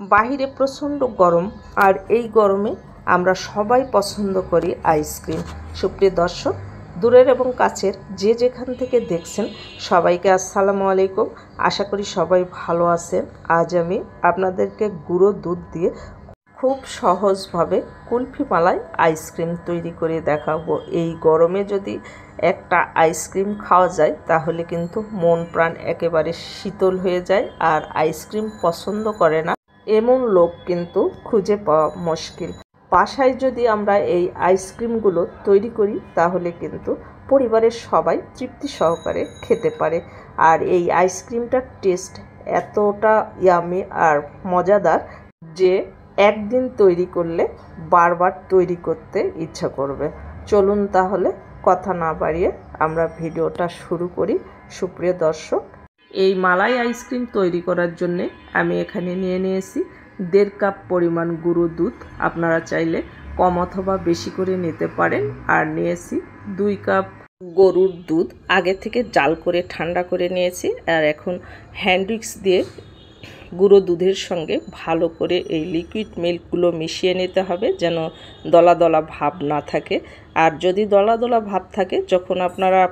বাহিরে প্রচণ্ড গরম, আর এই গরমে আমরা সবাই পছন্দ করি আইসক্রিম। সুপ্রিয় দর্শক, দূরের এবং কাছের যে যেখান থেকে দেখছেন সবাইকে আসসালামু আলাইকুম। আশা করি সবাই ভালো আছেন। আজ আমি আপনাদেরকে গুঁড়ো দুধ দিয়ে খুব সহজভাবে কুলফি মালাই আইসক্রিম তৈরি করে দেখাবো। এই গরমে যদি একটা আইসক্রিম খাওয়া যায় তাহলে কিন্তু মন প্রাণ একেবারে শীতল হয়ে যায়, আর আইসক্রিম পছন্দ করে না এমন লোক কিন্তু খুঁজে পাওয়া মুশকিল। বাসায় যদি আমরা এই আইসক্রিমগুলো তৈরি করি তাহলে কিন্তু পরিবারের সবাই তৃপ্তি সহকারে খেতে পারে। আর এই আইসক্রিমটার টেস্ট এতটা ইয়ামি আর মজাদার যে একদিন তৈরি করলে বারবার তৈরি করতে ইচ্ছা করবে। চলুন তাহলে কথা না বাড়িয়ে আমরা ভিডিওটা শুরু করি। সুপ্রিয় দর্শক, এই মালাই আইসক্রিম তৈরি করার জন্যে আমি এখানে নিয়েছি 1.5 কাপ পরিমাণ গুঁড়ো দুধ। আপনারা চাইলে কম অথবা বেশি করে নিতে পারেন। আর নিয়েছি 2 কাপ গরুর দুধ, আগে থেকে জাল করে ঠান্ডা করে নিয়েছি। আর এখন হ্যান্ড উইক্স দিয়ে গুঁড়ো দুধের সঙ্গে ভালো করে এই লিকুইড মিল্কগুলো মিশিয়ে নিতে হবে, যেন দলা দলা ভাব না থাকে। আর যদি দলা দলা ভাব থাকে, যখন আপনারা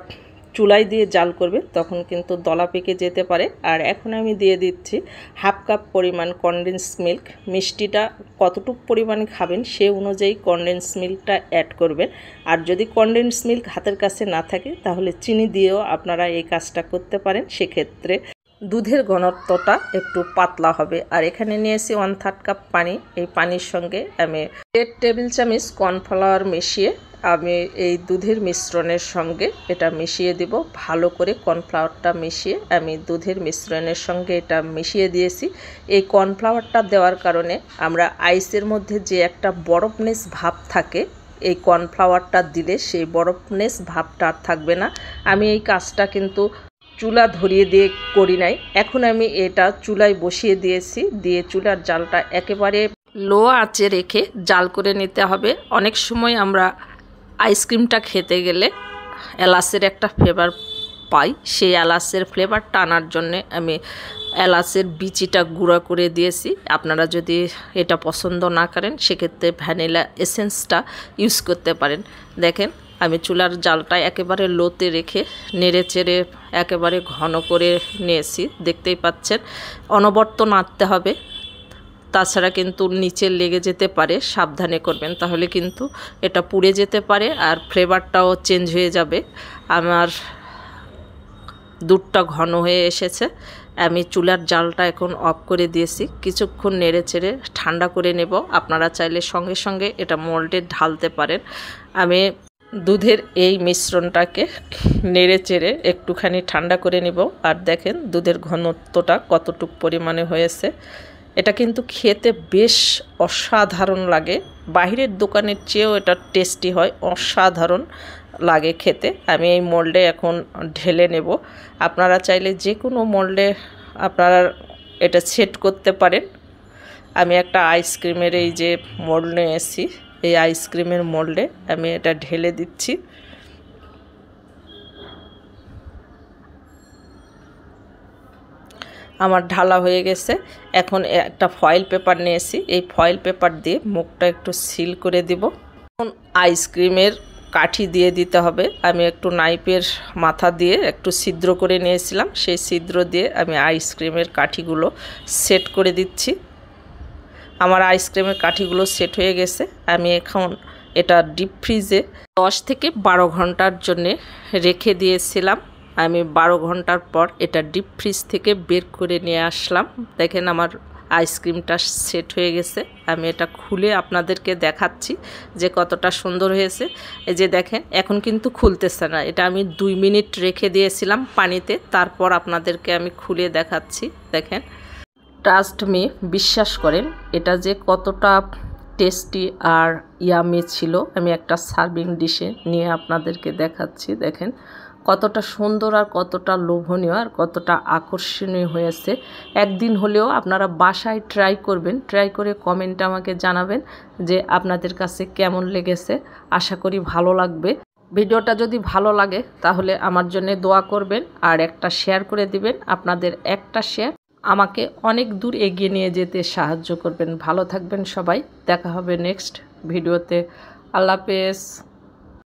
চুলায় দিয়ে জাল করবে তখন কিন্তু দলা পেকে যেতে পারে। আর এখন আমি দিয়ে দিচ্ছি 1/2 কাপ পরিমাণ কনডেন্স মিল্ক। মিষ্টিটা কতটুকু পরিমাণ খাবেন সে অনুযায়ী কনডেন্স মিল্কটা অ্যাড করবেন। আর যদি কনডেন্স মিল্ক হাতের কাছে না থাকে তাহলে চিনি দিয়েও আপনারা এই কাজটা করতে পারেন, সেক্ষেত্রে দুধের ঘনত্বটা একটু পাতলা হবে। আর এখানে নিয়েছি 1/3 কাপ পানি। এই পানির সঙ্গে আমি 1 টেবিল চামচ কর্নফ্লাওয়ার মিশিয়ে আমি এই দুধের মিশ্রণের সঙ্গে এটা মিশিয়ে দিব। ভালো করে কর্নফ্লাওয়ারটা মিশিয়ে আমি দুধের মিশ্রণের সঙ্গে এটা মিশিয়ে দিয়েছি। এই কর্নফ্লাওয়ারটা দেওয়ার কারণে আমরা আইসের মধ্যে যে একটা বরফনেস ভাব থাকে, এই কর্নফ্লাওয়ারটা দিলে সেই বরফনেস ভাবটা আর থাকবে না। আমি এই কাজটা কিন্তু চুলা ধরিয়ে দিয়ে করি নাই, এখন আমি এটা চুলায় বসিয়ে দিয়েছি। দিয়ে চুলার জালটা একেবারে লো আঁচে রেখে জাল করে নিতে হবে। অনেক সময় আমরা আইসক্রিমটা খেতে গেলে এলাচের একটা ফ্লেভার পাই, সেই এলাচের ফ্লেভার টানার জন্যে আমি এলাচের বিচিটা গুঁড়া করে দিয়েছি। আপনারা যদি এটা পছন্দ না করেন সেক্ষেত্রে ভ্যানিলা এসেন্সটা ইউজ করতে পারেন। দেখেন, আমি চুলার জালটা একেবারে লোতে রেখে নেড়ে চেড়ে একেবারে ঘন করে নিয়েছি। দেখতেই পাচ্ছেন, অনবরত নাড়তে হবে, তাছাড়া কিন্তু নিচে লেগে যেতে পারে, সাবধানে করবেন, তাহলে কিন্তু এটা পুড়ে যেতে পারে আর ফ্লেভারটাও চেঞ্জ হয়ে যাবে। আমার দুধটা ঘন হয়ে এসেছে, আমি চুলার জালটা এখন অফ করে দিয়েছি। কিছুক্ষণ নেড়ে চেড়ে ঠান্ডা করে নেব। আপনারা চাইলে সঙ্গে সঙ্গে এটা মোল্ডে ঢালতে পারেন। আমি দুধের এই মিশ্রণটাকে নেড়ে চেড়ে একটুখানি ঠান্ডা করে নেব। আর দেখেন দুধের ঘনত্বটা কতটুকু পরিমাণে হয়েছে। এটা কিন্তু খেতে বেশ অসাধারণ লাগে, বাহিরের দোকানের চেয়েও এটা টেস্টি হয়, অসাধারণ লাগে খেতে। আমি এই মোল্ডে এখন ঢেলে নেব। আপনারা চাইলে যে কোনো মোল্ডে আপনারা এটা সেট করতে পারেন। আমি একটা আইসক্রিমের এই যে মোল্ড নিয়েছি, এই আইসক্রিমের মোল্ডে আমি এটা ঢেলে দিচ্ছি। আমার ঢালা হয়ে গেছে। এখন একটা ফয়েল পেপার নিয়েছি, এই ফয়েল পেপার দিয়ে মুখটা একটু সিল করে দিব। এখন আইসক্রিমের কাঠি দিয়ে দিতে হবে। আমি একটু নাইফের মাথা দিয়ে একটু ছিদ্র করে নিয়েছিলাম, সেই ছিদ্র দিয়ে আমি আইসক্রিমের কাঠিগুলো সেট করে দিচ্ছি। আমার আইসক্রিমের কাঠিগুলো সেট হয়ে গেছে। আমি এখন এটা ডিপ ফ্রিজে 10 থেকে 12 ঘন্টার জন্যে রেখে দিয়েছিলাম। আমি 12 ঘন্টার পর এটা ডিপ ফ্রিজ থেকে বের করে নিয়ে আসলাম। দেখেন আমার আইসক্রিমটা সেট হয়ে গেছে। আমি এটা খুলে আপনাদেরকে দেখাচ্ছি যে কতটা সুন্দর হয়েছে। এই যে দেখেন, এখন কিন্তু খুলতেছে না। এটা আমি 2 মিনিট রেখে দিয়েছিলাম পানিতে, তারপর আপনাদেরকে আমি খুলে দেখাচ্ছি। দেখেন, ট্রাস্ট মি, বিশ্বাস করেন এটা যে কতটা টেস্টি আর ইয়ামি ছিল। আমি একটা সার্ভিং ডিশে নিয়ে আপনাদেরকে দেখাচ্ছি। দেখেন কতটা সুন্দর আর কতটা লোভনীয় আর কতটা আকর্ষণীয় হয়েছে। একদিন হলেও আপনারা বাসায় ট্রাই করবেন, ট্রাই করে কমেন্টে আমাকে জানাবেন যে আপনাদের কাছে কেমন লেগেছে। আশা করি ভালো লাগবে। ভিডিওটা যদি ভালো লাগে তাহলে আমার জন্য দোয়া করবেন আর একটা শেয়ার করে দিবেন। আপনাদের একটা শেয়ার আমাকে অনেক দূর এগিয়ে নিয়ে যেতে সাহায্য করবেন। ভালো থাকবেন সবাই, দেখা হবে নেক্সট ভিডিওতে। আল্লাহ হাফেজ।